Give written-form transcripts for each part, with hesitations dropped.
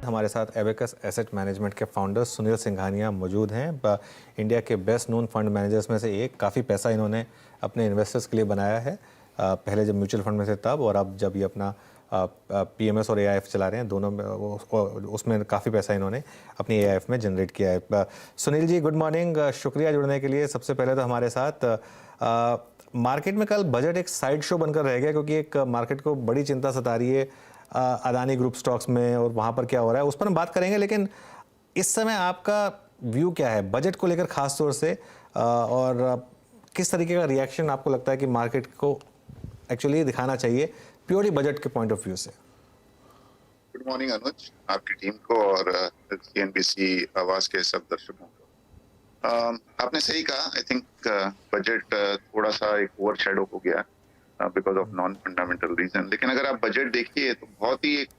हमारे साथ abacus asset management के फाउंडर सुनील सिंघानिया मौजूद हैं। इंडिया के बेस्ट नोन फंड मैनेजर्स में से एक। काफ़ी पैसा इन्होंने अपने इन्वेस्टर्स के लिए बनाया है, पहले जब म्यूचुअल फंड में थे तब, और अब जब ये अपना पीएमएस और एआईएफ चला रहे हैं, दोनों में उसमें काफ़ी पैसा इन्होंने अपनी एआईएफ में जनरेट किया है। सुनील जी, गुड मॉर्निंग, शुक्रिया जुड़ने के लिए। सबसे पहले तो हमारे साथ मार्केट में कल बजट एक साइड शो बनकर रह गया, क्योंकि एक मार्केट को बड़ी चिंता सता रही है अदानी ग्रुप स्टॉक्स में और वहाँ पर क्या हो रहा है, उस पर हम बात करेंगे। लेकिन इस समय आपका व्यू क्या है बजट को लेकर खास तौर से, और किस तरीके का रिएक्शन आपको लगता है कि मार्केट को एक्चुअली दिखाना चाहिए प्योरली बजट के पॉइंट ऑफ व्यू से? गुड मॉर्निंग अनुज, आपकी टीम को और सीएनबीसी आवाज के सब दर्शकों को। आपने सही कहा। आई थिंक बजट थोड़ा सा एक ओवर शेडो हो गया because of non fundamental reason. लेकिन अगर आप बजट देखिए तो बहुत ही एक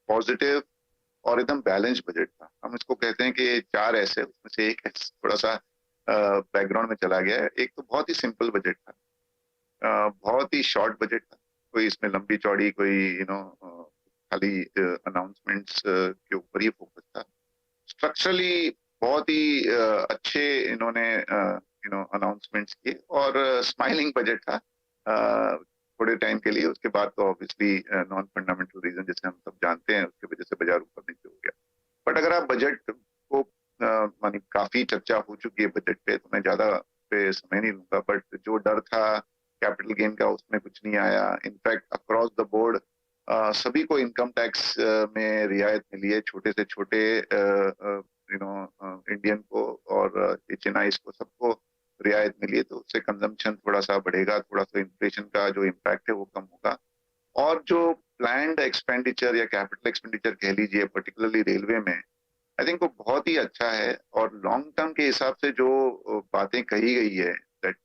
पॉजिटिव और एकदम बैलेंस बजट था। हम इसको कहते हैं कि चार ऐसे, उसमें से एक थोड़ा सा बैकग्राउंड में चला गया है। एक तो बहुत ही सिंपल बजट था, बहुत ही शॉर्ट बजट था। कोई इसमें लंबी चौड़ी कोई खाली अनाउंसमेंट्स के ऊपर ही फोकस था। स्ट्रक्चरली बहुत ही अच्छे इन्होंने अनाउंसमेंट्स किए और स्माइलिंग बजट था थोड़े टाइम के लिए। उसके बाद तो ऑब्वियसली नॉन फंडामेंटल रीजन जिसे हम सब जानते हैं, उसकी वजह से बाजार ऊपर नीचे हो गया। बट अगर आप बजट को मानी, काफी चर्चा हो चुकी है बजट पे, तो मैं ज्यादा पे समय नहीं लूंगा। बट जो डर था कैपिटल गेन का, उसमें कुछ नहीं आया। इनफैक्ट अक्रॉस द बोर्ड सभी को इनकम टैक्स में रियायत मिली है, छोटे से छोटे इंडियन को और एचएनआईज को, सबको रियायत मिली है। तो उससे कंजम्पशन थोड़ा सा बढ़ेगा, थोड़ा सा इन्फ्लेशन का जो इम्पैक्ट है वो कम होगा। और जो प्लान्ड एक्सपेंडिचर या कैपिटल एक्सपेंडिचर कह लीजिए, पर्टिकुलरली रेलवे में, आई थिंक वो बहुत ही अच्छा है। और लॉन्ग टर्म के हिसाब से जो बातें कही गई है, दैट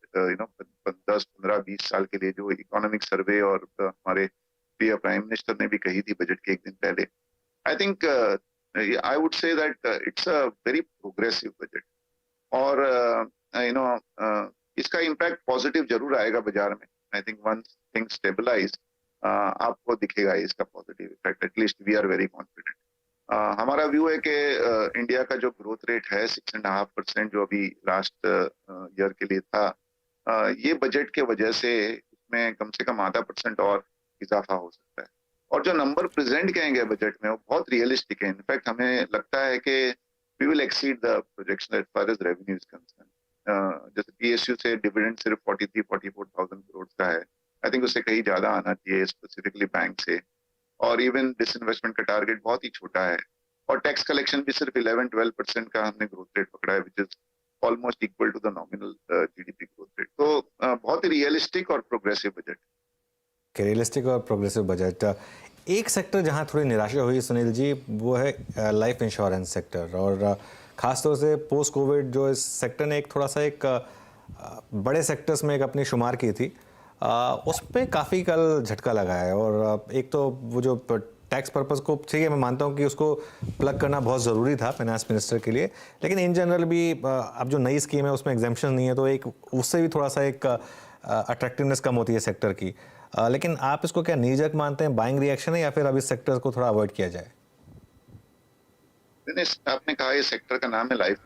10, 15, 20 साल के लिए, जो इकोनॉमिक सर्वे और हमारे प्रिय प्राइम मिनिस्टर ने भी कही थी बजट के एक दिन पहले, I think I would say that it's a very progressive budget. और इसका इम्पैक्ट पॉजिटिव जरूर आएगा बाजार में। I think once thing stabilize आपको दिखेगा इसका positive effect. At least we are very confident. हमारा व्यू है कि इंडिया का जो ग्रोथ रेट है 6.5%, जो अभी लास्ट ईयर के लिए था, ये बजट के वजह से इसमें कम से कम आधा % और इजाफा हो सकता है। और जो नंबर प्रेजेंट करेंगे बजट में, वो बहुत रियलिस्टिक है। इनफैक्ट हमें लगता है कि we will exceed the projection as far as revenue is concern. जैसे पीएसयू से डिविडेंड सिर्फ 43-44 thousand करोड़ का है। आई थिंक उससे कहीं ज्यादा आना चाहिए, स्पेसिफिकली बैंक से। और इवन डिसइन्वेस्टमेंट का टारगेट बहुत ही छोटा है। और टैक्स कलेक्शन भी सिर्फ 11-12% का हमने ग्रोथ रेट पकड़ा है, which is almost equal to the nominal GDP growth rate. तो बहुत ही रियलिस्टिक और प्रोग्रेसिव बजट। रियलिस्टिक और प्रोग्रेसिव बजट। एक सेक्टर जहां थोड़ी निराशा हुई सुनील जी, वो है लाइफ इंश्योरेंस सेक्टर। और ख़ासतौर से पोस्ट कोविड जो इस सेक्टर ने एक थोड़ा सा एक बड़े सेक्टर्स में एक अपनी शुमार की थी, उस पर काफ़ी कल झटका लगा है। और एक तो वो जो टैक्स पर्पस को, ठीक है, मैं मानता हूँ कि उसको प्लग करना बहुत ज़रूरी था फाइनेंस मिनिस्टर के लिए, लेकिन इन जनरल भी अब जो नई स्कीम है उसमें एग्जेम्पशन नहीं है, तो एक उससे भी थोड़ा सा एक अट्रैक्टिवनेस कम होती है सेक्टर की। लेकिन आप इसको क्या नीजक मानते हैं, बाइंग रिएक्शन है, या फिर अब इस सेक्टर को थोड़ा अवॉइड किया जाए? आपने कहा ये सेक्टर का नाम है लाइफ।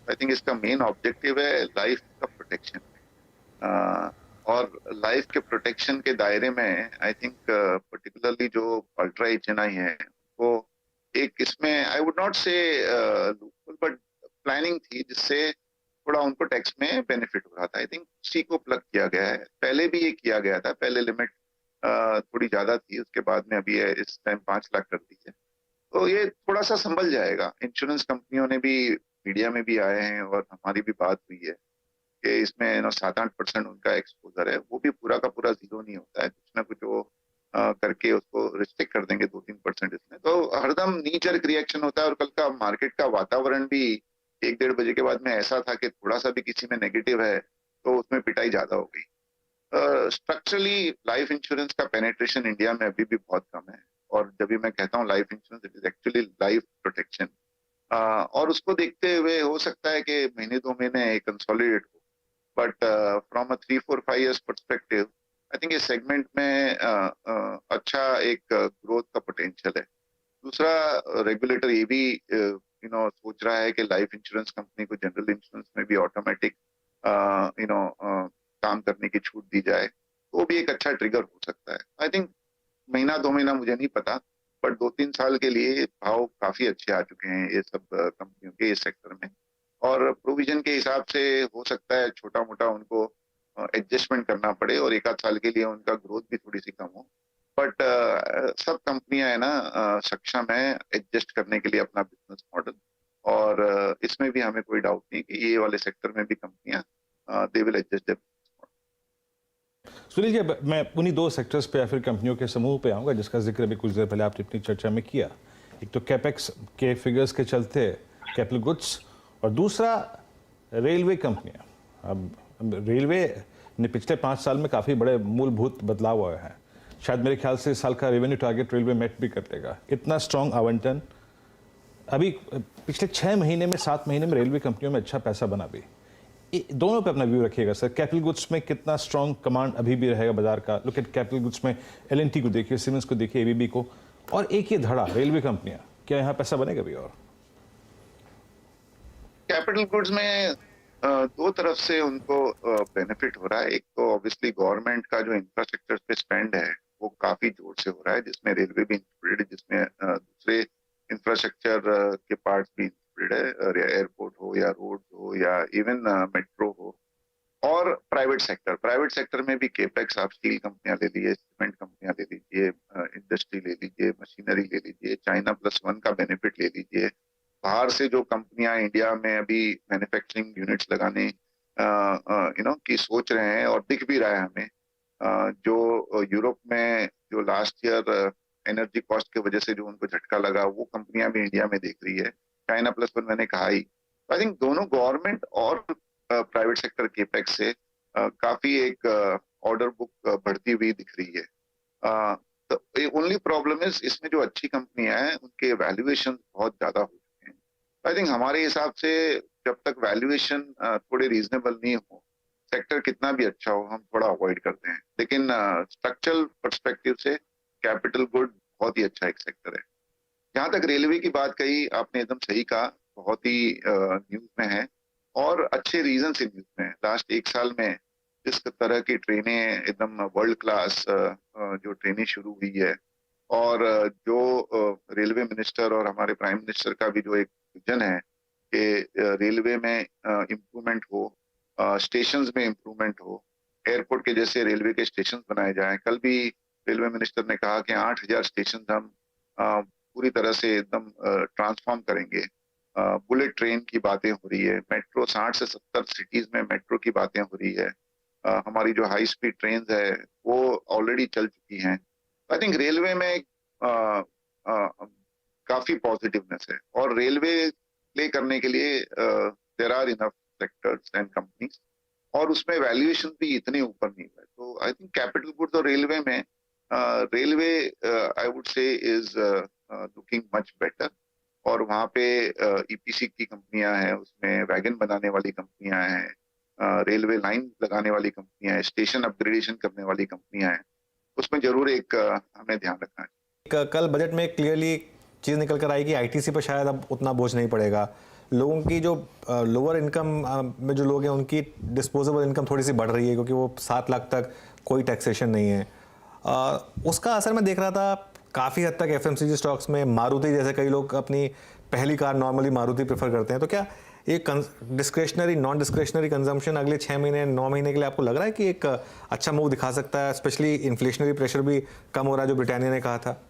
आई थिंक इसका मेन ऑब्जेक्टिव है लाइफ का प्रोटेक्शन। और लाइफ के प्रोटेक्शन के दायरे में आई थिंक पर्टिकुलरली जो अल्ट्रा एचएनआई है, वो एक इसमें आई वुड नॉट से बट प्लानिंग थी, जिससे थोड़ा उनको टैक्स में बेनिफिट हो रहा था। आई थिंक उसी को प्लग किया गया है। पहले भी ये किया गया था, पहले लिमिट थोड़ी ज्यादा थी, उसके बाद में अभी इस टाइम 5 लाख कर दी है। तो ये थोड़ा सा संभल जाएगा। इंश्योरेंस कंपनियों ने भी मीडिया में भी आए हैं और हमारी भी बात हुई है कि इसमें 7-8% उनका एक्सपोजर है। वो भी पूरा का पूरा जीरो नहीं होता है, कुछ ना कुछ वो करके उसको रिस्ट्रिक्ट कर देंगे 2-3% इसमें। तो हरदम नी जर्क रिएक्शन होता है। और कल का मार्केट का वातावरण भी 1-1:30 बजे के बाद में ऐसा था कि थोड़ा सा भी किसी में नेगेटिव है तो उसमें पिटाई ज्यादा हो गई। स्ट्रक्चरली लाइफ इंश्योरेंस का पेनेट्रेशन इंडिया में अभी भी बहुत कम है। और जब भी मैं कहता हूँ life insurance, it is actually life protection. और उसको देखते हुए हो सकता है कि महीने 2 महीने कंसोलिडेट हो, but from a 3-4-5 years perspective, I think इस सेगमेंट में अच्छा एक ग्रोथ का पोटेंशियल है। दूसरा रेगुलेटर ये भी सोच रहा है कि लाइफ इंश्योरेंस कंपनी को जनरल इंश्योरेंस में भी ऑटोमेटिक काम करने की छूट दी जाए, तो वो भी एक अच्छा ट्रिगर हो सकता है। आई थिंक महीना 2 महीना मुझे नहीं पता, बट 2-3 साल के लिए भाव काफी अच्छे आ चुके हैं ये सब कंपनियों के इस सेक्टर में। और प्रोविजन के हिसाब से हो सकता है छोटा मोटा उनको एडजस्टमेंट करना पड़े और एक आध साल के लिए उनका ग्रोथ भी थोड़ी सी कम हो। बट सब कंपनियां है ना सक्षम है एडजस्ट करने के लिए अपना बिजनेस मॉडल। और इसमें भी हमें कोई डाउट नहीं कि ये वाले सेक्टर में भी कंपनियां they will adjust there. Sunil ji, अब मैं उन्हीं दो सेक्टर्स पे या फिर कंपनियों के समूह पे आऊँगा जिसका जिक्र अभी कुछ देर पहले आपने अपनी चर्चा में किया। एक तो कैपेक्स के फिगर्स के चलते कैपिटल गुड्स, और दूसरा रेलवे कंपनियां। अब रेलवे ने पिछले 5 साल में काफ़ी बड़े मूलभूत बदलाव आए हैं। शायद मेरे ख्याल से इस साल का रेवेन्यू टारगेट रेलवे मेट भी कर देगा। इतना स्ट्रॉन्ग आवंटन अभी पिछले 6 महीने में 7 महीने में रेलवे कंपनियों में अच्छा पैसा बना भी। दोनों पे अपना व्यू रखिएगा सर। कैपिटल गुड्स में कितना स्ट्रॉन्ग कमांड अभी भी रहेगा बाजार का? लुक एट कैपिटल गुड्स में एलएनटी को देखिए, सीमेंस को देखिए, एबीबी को, और एक ये धड़ा रेलवे कंपनियां, क्या यहाँ पैसा बनेगा भी? और कैपिटल गुड्स में दो तरफ से उनको बेनिफिट हो रहा है। एक तो ऑब्वियसली गवर्नमेंट का जो इंफ्रास्ट्रक्चर पे स्पेंड है वो काफी जोर से हो रहा है, जिसमें रेलवे भी इंक्लूडेड है, जिसमें दूसरे इंफ्रास्ट्रक्चर के पार्ट भी इंक्लूडेड है, एयरपोर्ट हो या रोड हो या इवन मेट्रो हो। और प्राइवेट सेक्टर में भी केपेक्स, आप स्टील कंपनियां ले लीजिए, सीमेंट कंपनियां ले लीजिए, इंडस्ट्री ले लीजिए, मशीनरी ले लीजिए, चाइना प्लस वन का बेनिफिट ले लीजिए। बाहर से जो कंपनियां इंडिया में अभी मैन्युफैक्चरिंग यूनिट्स लगाने की सोच रहे हैं और दिख भी रहा है हमें, जो यूरोप में जो लास्ट ईयर एनर्जी कॉस्ट की वजह से जो उनको झटका लगा, वो कंपनियां भी इंडिया में दिख रही है। चाइना प्लस वन मैंने कहा ही। आई थिंक दोनों गवर्नमेंट और प्राइवेट सेक्टर केपेक्स से काफी एक ऑर्डर बुक बढ़ती हुई दिख रही है। तो ओनली प्रॉब्लम इज इसमें जो अच्छी कंपनियां हैं उनके वैल्यूएशन बहुत ज्यादा हो चुके हैं। आई थिंक हमारे हिसाब से जब तक वैल्यूएशन थोड़े रीजनेबल नहीं हो, सेक्टर कितना भी अच्छा हो, हम थोड़ा अवॉइड करते हैं। लेकिन स्ट्रक्चरल पर्सपेक्टिव से कैपिटल गुड बहुत ही अच्छा एक सेक्टर है। जहां तक रेलवे की बात कही आपने, एकदम सही कहा, बहुत ही न्यूज में है और अच्छे रीजन से न्यूज में है। लास्ट 1 साल में जिस तरह की ट्रेनें एकदम वर्ल्ड क्लास जो ट्रेनें शुरू हुई है, और जो रेलवे मिनिस्टर और हमारे प्राइम मिनिस्टर का भी जो एक विजन है कि रेलवे में इम्प्रूवमेंट हो, स्टेशंस में इम्प्रूवमेंट हो, एयरपोर्ट के जैसे रेलवे के स्टेशन बनाए जाएं। कल भी रेलवे मिनिस्टर ने कहा कि 8,000 स्टेशन हम पूरी तरह से एकदम ट्रांसफॉर्म करेंगे। बुलेट ट्रेन की बातें हो रही है, मेट्रो 60 से 70 सिटीज में मेट्रो की बातें हो रही है। हमारी जो हाई स्पीड ट्रेन है वो ऑलरेडी चल चुकी हैं। आई थिंक रेलवे में काफी पॉजिटिवनेस है, और रेलवे प्ले करने के लिए there are enough sectors and companies, और उसमें वैल्यूएशन भी इतने ऊपर नहीं है। तो आई थिंक कैपिटल गुड्स और रेलवे में railway I would say is looking much better. और वहाँ पे ईपीसी की कंपनियां हैं, उसमें वैगन बनाने वाली कंपनियां हैं, रेलवे लाइन लगाने वाली कंपनियां हैं, स्टेशन अपग्रेडेशन करने वाली कंपनियां हैं। उसमें जरूर एक हमें ध्यान रखना है। कल बजट में क्लियरली चीज़ निकल कर आई कि आईटीसी पर शायद अब उतना बोझ नहीं पड़ेगा। लोगों की जो लोअर इनकम में जो लोग हैं उनकी डिस्पोजेबल इनकम थोड़ी सी बढ़ रही है, क्योंकि वो 7 लाख तक कोई टैक्सेशन नहीं है। उसका असर मैं देख रहा था काफ़ी हद तक एफएमसीजी स्टॉक्स में। मारुति जैसे कई लोग अपनी पहली कार नॉर्मली मारुति प्रेफर करते हैं। तो क्या ये डिस्क्रेशनरी नॉन डिस्क्रेशनरी कंजम्पशन अगले 6 महीने 9 महीने के लिए आपको लग रहा है कि एक अच्छा मूव दिखा सकता है? स्पेशली इन्फ्लेशनरी प्रेशर भी कम हो रहा है, जो ब्रिटानिया ने कहा था।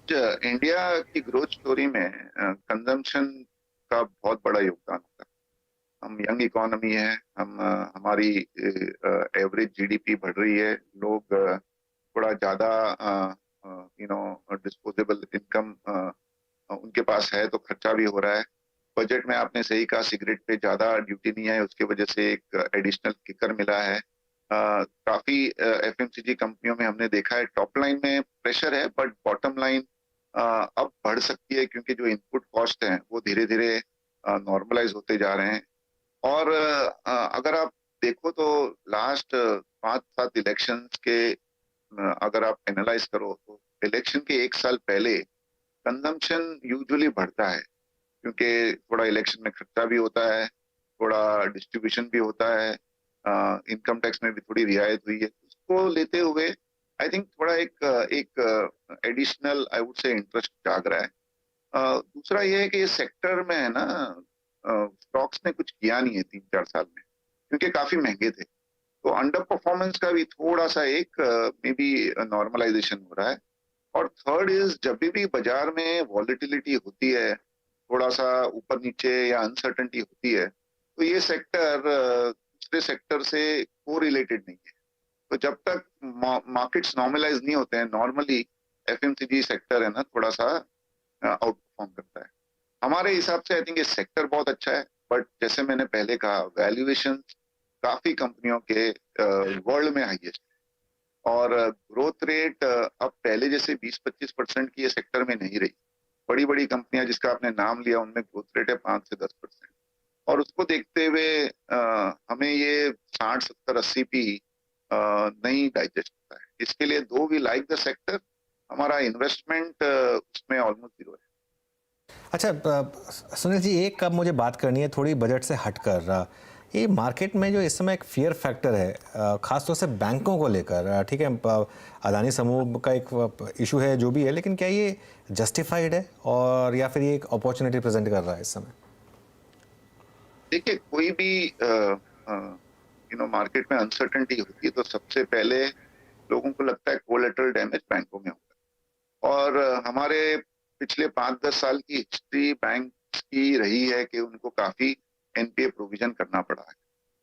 इंडिया की ग्रोथ स्टोरी में कंजम्पशन का बहुत बड़ा योगदान होता है। हम यंग इकोनॉमी है, हमारी एवरेज जीडीपी बढ़ रही है, लोग थोड़ा ज्यादा डिस्पोजेबल इनकम उनके पास है, तो खर्चा भी हो रहा है। बजट में आपने सही कहा, सिगरेट पे ज्यादा ड्यूटी नहीं है, उसके वजह से एक एडिशनल किकर मिला है। काफी एफएमसीजी कंपनियों में हमने देखा है टॉप लाइन में प्रेशर है, बट बॉटम लाइन अब बढ़ सकती है, क्योंकि जो इनपुट कॉस्ट हैं वो धीरे धीरे नॉर्मलाइज होते जा रहे हैं। और अगर आप देखो तो लास्ट 5-7 इलेक्शंस के अगर आप एनालाइज करो तो इलेक्शन के एक साल पहले कंजम्पशन यूजुअली बढ़ता है, क्योंकि थोड़ा इलेक्शन में खर्चा भी होता है, थोड़ा डिस्ट्रीब्यूशन भी होता है, इनकम टैक्स में भी थोड़ी रियायत हुई है, उसको लेते हुए आई थिंक थोड़ा एक एडिशनल आई वुड से इंटरेस्ट जाग रहा है। दूसरा ये है कि इस सेक्टर में है ना, स्टॉक्स ने कुछ किया नहीं है 3-4 साल में, क्योंकि काफी महंगे थे। तो अंडर परफॉर्मेंस का भी थोड़ा सा एक मे बी नॉर्मलाइजेशन हो रहा है। और थर्ड इज, जब भी बाजार में वॉलेटिलिटी होती है, थोड़ा सा ऊपर नीचे या अनसर्टेनिटी होती है, तो ये सेक्टर दूसरे सेक्टर से कोरिलेटेड नहीं है। तो जब तक मार्केट्स नॉर्मलाइज नहीं होते हैं, नॉर्मली एफएमसीजी सेक्टर है ना, थोड़ा सा आउट परफॉर्म करता है। हमारे हिसाब से आई थिंक ये सेक्टर बहुत अच्छा है, बट जैसे मैंने पहले कहा, वैल्यूएशन काफी कंपनियों के वर्ल्ड में हाईएस्ट, और ग्रोथ रेट अब पहले जैसे 20-25% की ये सेक्टर में नहीं रही। बड़ी बड़ी कंपनियां जिसका आपने नाम लिया, उनमें ग्रोथ रेट है 5 से 10%। और उसको देखते हुए हमें ये 60-70-80 भी नहीं डाइजेस्ट होता है। इसके लिए दो वी लाइक द सेक्टर, हमारा इन्वेस्टमेंट उसमें ऑलमोस्ट जीरो है। अच्छा, सुनील जी, एक अब मुझे बात करनी है थोड़ी बजट से हटकर। ये मार्केट में जो इस समय एक फियर फैक्टर है, खासतौर से बैंकों को लेकर, ठीक है, अदानी समूह का एक इशू है जो भी है, लेकिन क्या ये जस्टिफाइड है, और या फिर ये एक अपॉर्चुनिटी प्रेजेंट कर रहा है इस समय? देखिए, कोई भी मार्केट में अनसर्टेनिटी होती है तो सबसे पहले लोगों को लगता है कोलेटरल डैमेज बैंकों में होगा। और हमारे पिछले 5-10 साल की हिस्ट्री बैंक की रही है कि उनको काफी एनपीए प्रोविजन करना पड़ा है।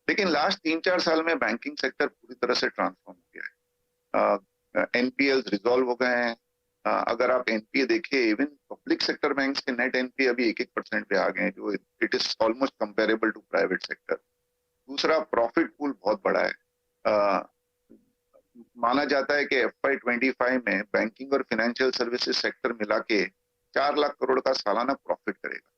लेकिन लास्ट 3-4 साल में बैंकिंग सेक्टर पूरी तरह से ट्रांसफॉर्म हो गया है। एनपीएल रिजॉल्व हो गए हैं। अगर आप एनपीए देखिए, इवन पब्लिक सेक्टर बैंक्स के नेट एनपीए अभी 1-1% पे आ गए हैं, जो it is almost comparable to private sector. दूसरा, प्रॉफिट पूल बहुत बड़ा है। माना जाता है कि FY25 में बैंकिंग और फाइनेंशियल सर्विसेज सेक्टर मिला के 4 लाख करोड़ का सालाना प्रॉफिट करेगा।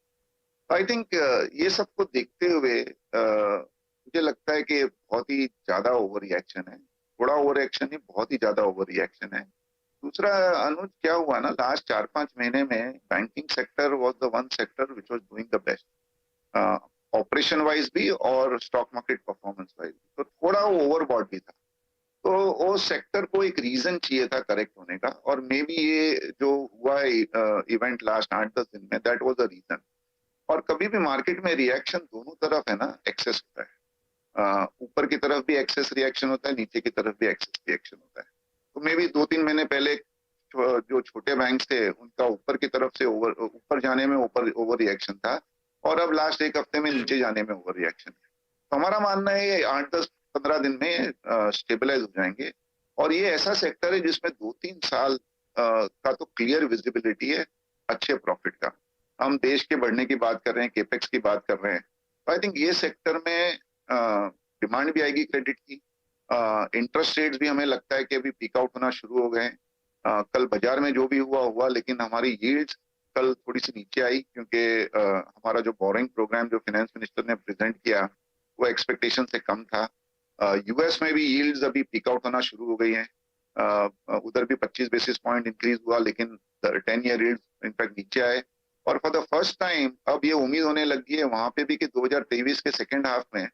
आई थिंक ये सबको देखते हुए मुझे लगता है कि बहुत ही ज्यादा ओवर रिएक्शन है। थोड़ा ओवर रिएक्शन नहीं, बहुत ही ज्यादा ओवर रिएक्शन है। दूसरा, अनुज, क्या हुआ ना, लास्ट 4-5 महीने में banking sector was the one sector which was doing the best, operation wise भी और स्टॉक मार्केट परफॉर्मेंस वाइज भी। तो थोड़ा वो ओवरबॉट भी था। तो वो सेक्टर को एक रीजन चाहिए था करेक्ट होने का, और मे बी ये जो हुआ इवेंट लास्ट 8-10 दिन में, दैट वाज द रीजन। और कभी भी मार्केट में रिएक्शन दोनों तरफ है ना, एक्सेस होता है। ऊपर की तरफ भी एक्सेस रिएक्शन होता है, नीचे की तरफ भी एक्सेस रिएक्शन होता है। तो मे बी 2-3 महीने पहले जो छोटे बैंक थे, उनका ऊपर की तरफ से ऊपर जाने में ओवर रिएक्शन था, और अब लास्ट एक हफ्ते में नीचे जाने में ओवर रिएक्शन है। तो हमारा मानना है ये 8-10-15 दिन में स्टेबलाइज हो जाएंगे। और ये ऐसा सेक्टर है जिसमें 2-3 साल का तो क्लियर विजिबिलिटी है अच्छे प्रॉफिट का। हम देश के बढ़ने की बात कर रहे हैं, केपेक्स की बात कर रहे हैं, तो आई थिंक ये सेक्टर में डिमांड भी आएगी क्रेडिट की। इंटरेस्ट रेट्स भी हमें लगता है कि अभी पीक आउट होना शुरू हो गए। कल बाजार में जो भी हुआ, लेकिन हमारी यील्ड्स कल थोड़ी सी नीचे आई, क्योंकि हमारा जो बोरिंग प्रोग्राम जो फाइनेंस मिनिस्टर ने प्रेजेंट किया, वो एक्सपेक्टेशन से कम था। यूएस में भी यील्ड्स अभी पीक आउट होना शुरू हो गई हैं। उधर भी 25 बेसिस पॉइंट इंक्रीज हुआ, लेकिन 10 ईयर यील्ड्स इनफैक्ट नीचे आए। और फॉर द फर्स्ट टाइम अब ये उम्मीद होने लगी है वहां पे भी कि 2023 के सेकेंड हाफ में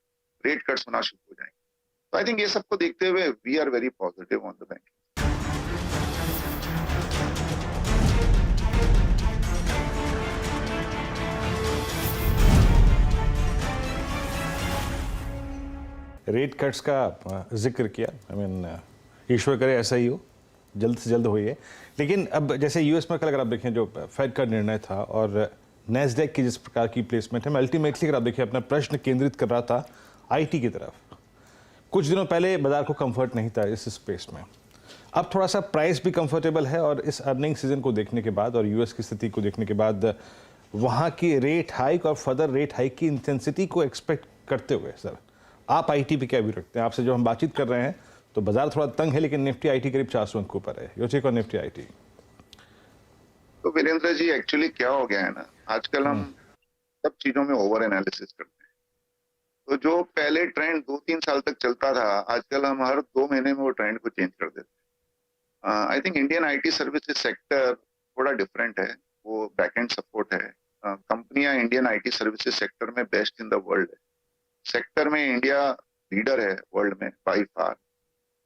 रेट कट्स होना शुरू हो जाएंगे। तो आई थिंक ये सबको देखते हुए we are very positive on the bank. Rate cuts का जिक्र किया, आई मीन ईश्वर करे ऐसा ही हो, जल्द से जल्द हो ये। लेकिन अब जैसे यूएस में कल अगर आप देखें जो फेड का निर्णय था और नैस्डैक की जिस प्रकार की प्लेसमेंट है, मैं अल्टीमेटली अगर आप देखिए अपना प्रश्न केंद्रित कर रहा था आईटी की तरफ। कुछ दिनों पहले बाजार को कंफर्ट नहीं था इस स्पेस में, अब थोड़ा सा प्राइस भी कंफर्टेबल है। और इस अर्निंग सीजन को देखने के बाद और यूएस की स्थिति को देखने के बाद वहाँ की रेट हाइक और फर्दर रेट हाइक की इंटेंसिटी को एक्सपेक्ट करते हुए सर, आप आईटी पे क्या व्यू रखते हैं? आपसे जो हम बातचीत कर रहे हैं तो बाजार थोड़ा तंग है, लेकिन निफ्टी आईटी करीब 400 अंक के ऊपर है। Your take on Nifty IT? तो वीरेंद्र जी, एक्चुअली क्या हो गया है ना, आजकल हम सब चीजों में ओवर एनालिसिस करते हैं। तो जो पहले ट्रेंड 2-3 साल तक चलता था, आजकल हम हर 2 महीने में वो ट्रेंड को चेंज कर देते हैं। I think Indian IT services sector थोड़ा डिफरेंट है, वो बैकएंड सपोर्ट है। कंपनियां इंडियन आईटी सर्विसेज सेक्टर में बेस्ट इन द वर्ल्ड है। सेक्टर में इंडिया लीडर है वर्ल्ड में बाई फार।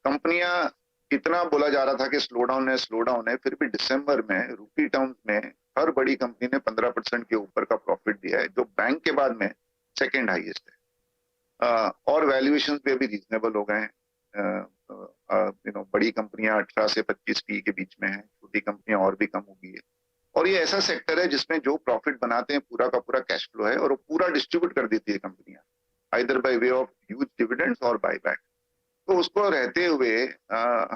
कंपनियां, कितना बोला जा रहा था कि स्लो डाउन है, फिर भी दिसंबर में रूपी टर्म्स में हर बड़ी कंपनी ने 15% के ऊपर का प्रॉफिट दिया है, जो बैंक के बाद में सेकंड हाईएस्ट है। और वैल्यूएशन भी अभी रीजनेबल हो गए हैं। बड़ी कंपनियां 18 से 25 पी के बीच में है, छोटी कंपनियां और भी कम हो गई है। और ये ऐसा सेक्टर है जिसमें जो प्रॉफिट बनाते हैं पूरा का पूरा कैश फ्लो है, और वो पूरा डिस्ट्रीब्यूट कर देती है कंपनियां, either bye way of huge dividends और बायबैक। तो उसको रहते हुए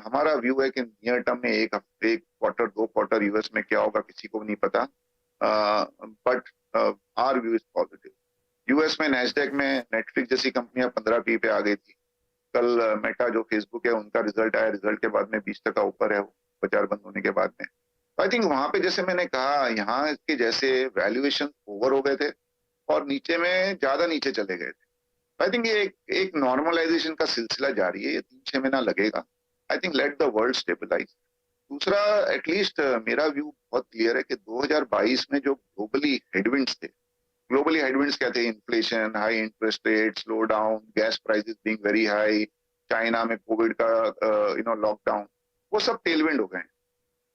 हमारा व्यू है कि नियर टर्म में एक हफ्ते, एक क्वार्टर, 2 क्वार्टर यूएस में क्या होगा किसी को नहीं पता, but our view is positive. US में नैस्डैक में नेटफ्लिक्स जैसी कंपनियां 15 पी पे आ गई थी। कल मेटा जो फेसबुक है उनका रिजल्ट आया, रिजल्ट के बाद में 20% ऊपर है वो, बाजार बंद होने के बाद में। आई थिंक वहां पे जैसे मैंने कहा, यहाँ के जैसे वैल्यूएशन ओवर हो गए थे और नीचे में ज्यादा नीचे चले गए थे। आई थिंक ये एक नॉर्मलाइजेशन का सिलसिला जारी है, ये 3-6 महीना लगेगा। I think let the world stabilize. दूसरा, एटलीस्ट मेरा व्यू बहुत क्लियर है कि 2022 में जो ग्लोबली हेडविंड्स थे, ग्लोबली हेडविंड्स क्या थे? Inflation, high interest rate, slow down, gas prices being very high, China में कोविड का लॉकडाउन, वो सब टेलविंड हो गए हैं।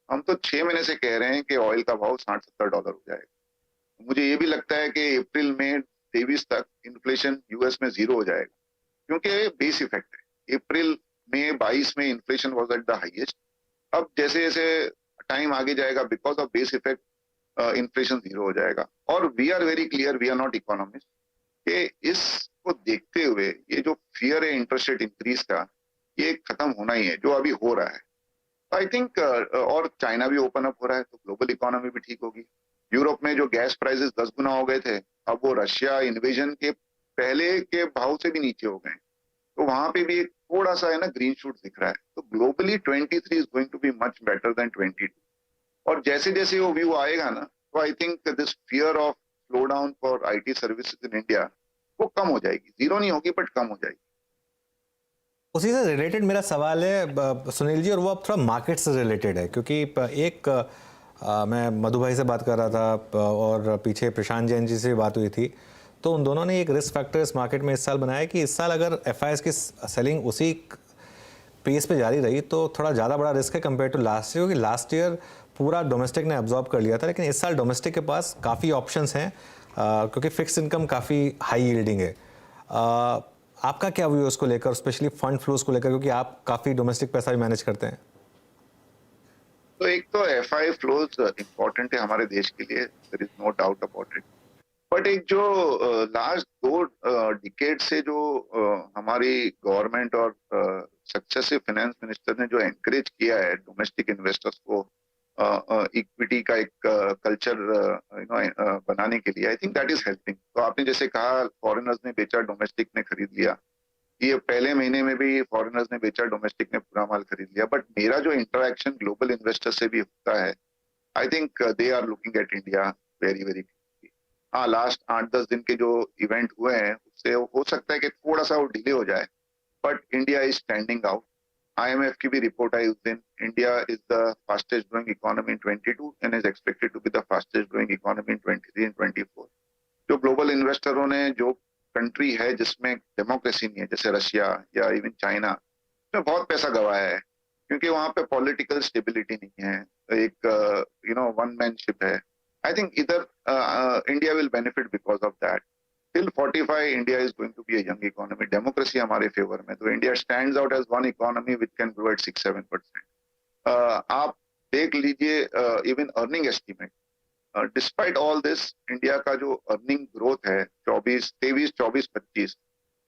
हम तो 6 महीने से कह रहे हैं कि ऑयल का भाव $60-70 हो जाएगा। मुझे ये भी लगता है कि अप्रैल में 23 तक इन्फ्लेशन यूएस में 0 हो जाएगा, क्योंकि बेस इफेक्ट है। अप्रैल में 22 में inflation was at the highest. अब जैसे जैसे टाइम आगे जाएगा, because of base effect, inflation 0 हो जाएगा। और we are very clear, we are not economist, कि इसको देखते हुए ये जो फियर है इंटरेस्ट रेट इंक्रीज का, ये खत्म होना ही है, जो अभी हो रहा है। आई थिंक और चाइना भी ओपन अप हो रहा है, तो ग्लोबल इकोनॉमी भी ठीक होगी। यूरोप में जो गैस प्राइसेस 10 गुना हो गए थे, अब वो रशिया इन्वेजन के पहले के भाव से भी नीचे हो गए। तो वहां पे भी थोड़ा सा है ना, ग्रीन शूट दिख रहा है। तो globally 23 is going to be much better than 22। और जैसे जैसे वो व्यू आएगा ना, तो I think this fear of slow down for IT services in India वो कम हो जाएगी। 0 नहीं होगी, बट कम हो जाएगी। उसी से रिलेटेड मेरा सवाल है सुनील जी, और वो अब थोड़ा मार्केट से रिलेटेड है, क्योंकि एक मैं मधु भाई से बात कर रहा था और पीछे प्रशांत जैन जी से बात हुई थी, तो उन दोनों ने एक रिस्क फैक्टर इस मार्केट में इस साल बनाया कि इस साल अगर एफआईएस की सेलिंग उसी पेस पे जारी रही तो थोड़ा ज़्यादा बड़ा रिस्क है कंपेयर टू लास्ट ईयर, क्योंकि लास्ट ईयर पूरा डोमेस्टिक ने अब्जॉर्ब कर लिया था, लेकिन इस साल डोमेस्टिक के पास काफ़ी ऑप्शंस हैं, क्योंकि फिक्स इनकम काफ़ी हाई यील्डिंग है। आपका क्या व्यू है उसको लेकर, स्पेशली फंड फ्लोज को लेकर, क्योंकि आप काफ़ी डोमेस्टिक पैसा भी मैनेज करते हैं? तो एक तो एफआई फ्लोज इंपॉर्टेंट है हमारे देश के लिए, there is no doubt about it. But एक जो लास्ट 2 डिकेड से जो हमारी गवर्नमेंट और सक्सेसिव फाइनेंस मिनिस्टर ने जो एनकरेज किया है डोमेस्टिक इन्वेस्टर्स को इक्विटी का एक कल्चर बनाने के लिए, I think that is helping. तो आपने जैसे कहा, फॉरेनर्स ने बेचा, डोमेस्टिक ने खरीद लिया। ये पहले महीने में भी फॉरेनर्स ने बेचा, डोमेस्टिक ने पूरा माल खरीद लिया। बट मेरा जो इंटरेक्शन ग्लोबल इन्वेस्टर से भी होता है, I think they are looking at India very very. हाँ, लास्ट 8-10 दिन के जो इवेंट हुए हैं उससे हो सकता है कि थोड़ा सा वो डिले हो जाए, but India is standing out. IMF की भी रिपोर्ट आई उस दिन, India is the fastest growing economy in 22 and is expected to be the fastest growing economy in 23 and 24। जो ग्लोबल इन्वेस्टरों ने, जो कंट्री है जिसमें डेमोक्रेसी नहीं है, जैसे रशिया या इवन चाइना, उसमें बहुत पैसा गवाया है, क्योंकि वहां पे पॉलिटिकल स्टेबिलिटी नहीं है, एक वन मैनशिप है। आई थिंक इधर India will benefit because of that. Till 45 India is going to be a young economy, democracy हमारे फेवर में, तो India stands out as one economy which can grow at 6-7%। आप देख लीजिए even earning estimate, despite all this, India का जो earning growth है 23, 24, 25,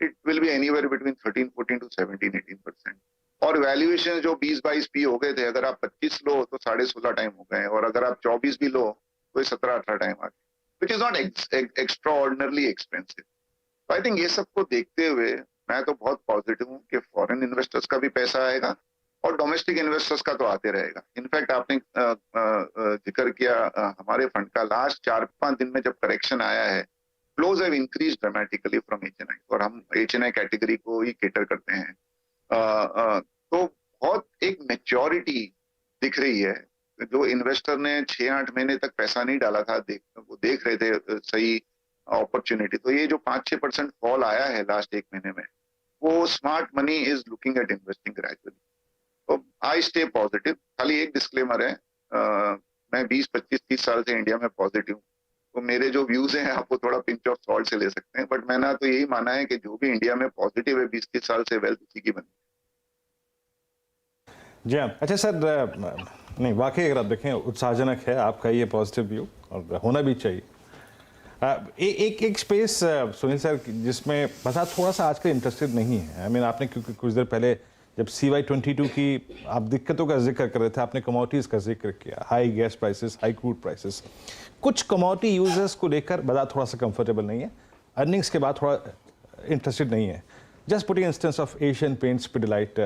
it will be anywhere between 13-14 to 17-18%। और वैल्यूएशन जो 20-22 पी हो गए थे, अगर आप 25 लो तो 16.5 टाइम हो गए, और अगर आप 24 भी लो तो 17-18 टाइम आ गए, which is not extra ordinarily expensive. I think ये सबको देखते हुए मैं तो बहुत पॉजिटिव हूँ कि फॉरेन इन्वेस्टर्स का भी पैसा आएगा और डोमेस्टिक इन्वेस्टर्स का तो आते रहेगा। इनफैक्ट आपने जिक्र किया हमारे फंड का, लास्ट 4-5 दिन में जब करेक्शन आया है, flows have increase dramatically from HNI, और हम HNI कैटेगरी को ही केटर करते हैं। तो बहुत एक मेच्योरिटी दिख रही है। जो इन्वेस्टर ने 6-8 महीने तक पैसा नहीं डाला था, वो देख रहे थे सही अपॉर्चुनिटी, तो ये जो 5-6% फॉल आया है लास्ट 1 महीने में, वो smart money is looking at investing gradually. तो आई स्टे पॉजिटिव। खाली एक डिस्क्लेमर है, मैं 20-25-30 साल से इंडिया में पॉजिटिव हूँ, तो मेरे जो व्यूज हैं आपको थोड़ा पिंच ऑफ सॉल्ट से ले सकते हैं, बट मैंने तो यही माना है कि जो भी इंडिया में पॉजिटिव है 20-30 साल से, वेल्थ उसी की बनी। जी हाँ। अच्छा सर, नहीं वाकई अगर आप देखें उत्साहजनक है आपका ये पॉजिटिव व्यू, और होना भी चाहिए। एक स्पेस सुनील सर जिसमें बस आप थोड़ा सा आजकल इंटरेस्टेड नहीं है। आई मीन आपने क्योंकि कुछ देर पहले जब CY22 की आप दिक्कतों का जिक्र कर रहे थे, आपने कमोडिटीज़ का जिक्र किया, high gas prices, high crude prices. कुछ कमोडिटी यूजर्स को लेकर बाजार थोड़ा सा कंफर्टेबल नहीं है, अर्निंग्स के बाद थोड़ा इंटरेस्टेड नहीं है। Just putting instance of Asian paints, Pidilite,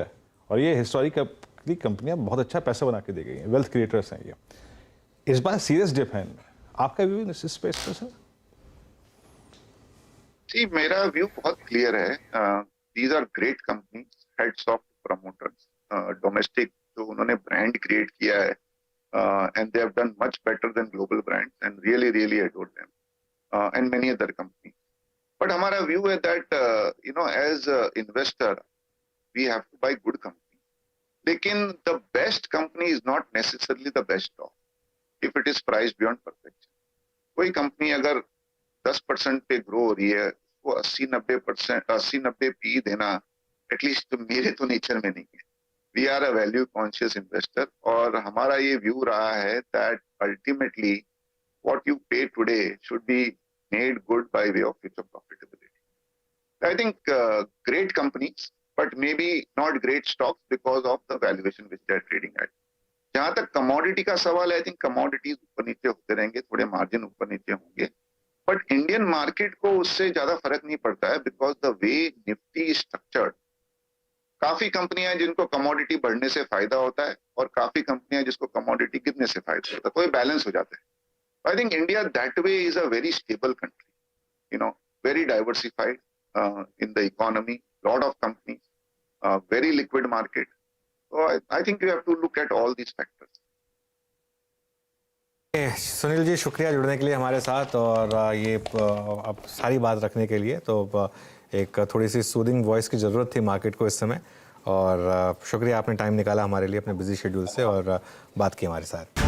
और ये हिस्टोरिकली कंपनियां बहुत अच्छा पैसा बना के दे गई हैं, वेल्थ क्रिएटर्स हैं ये। इस बार सीरियस डिप है इनमें, आपका व्यू इस स्पेस पर सर? जी, मेरा व्यू बहुत क्लियर है। These are great companies, heads of promoters, domestic जो उन्होंने ब्रांड क्रिएट किया है, and they have done much better than global brands, and really adore them, and many other companies. But हमारा view है that as investor we have to buy good company, लेकिन the best company is not necessarily the best stock if it is priced beyond perfection. कोई company अगर 10% पे grow हो रही है, वो 80-90 पी देना एटलीस्ट तो मेरे तो नेचर में नहीं है। We are a value conscious investor, और हमारा ये व्यू रहा है that ultimately what you pay today should be made good by way of future profitability. I think great companies, but may be not great stocks because of the valuation which they are trading at. जहां तक commodity का सवाल है, I think commodities ऊपर नीचे होते रहेंगे, थोड़े मार्जिन ऊपर नीचे होंगे, बट इंडियन मार्केट को उससे ज्यादा फर्क नहीं पड़ता है, because the way Nifty structured. काफी कंपनियां जिनको कमोडिटी बढ़ने से फायदा होता है, और काफी कंपनियां जिसको कमोडिटी गिरने से फायदा होता है, तो ये बैलेंस हो जाता है। I think India that way is a very stable country, very diversified in the economy, lot of companies, very liquid market. So I think you have to look at all these factors. Sunil ji, शुक्रिया जुड़ने के लिए हमारे साथ, और ये अब सारी बात रखने के लिए। तो एक थोड़ी सी सूदिंग वॉइस की ज़रूरत थी मार्केट को इस समय, और शुक्रिया आपने टाइम निकाला हमारे लिए अपने बिजी शेड्यूल से और बात की हमारे साथ।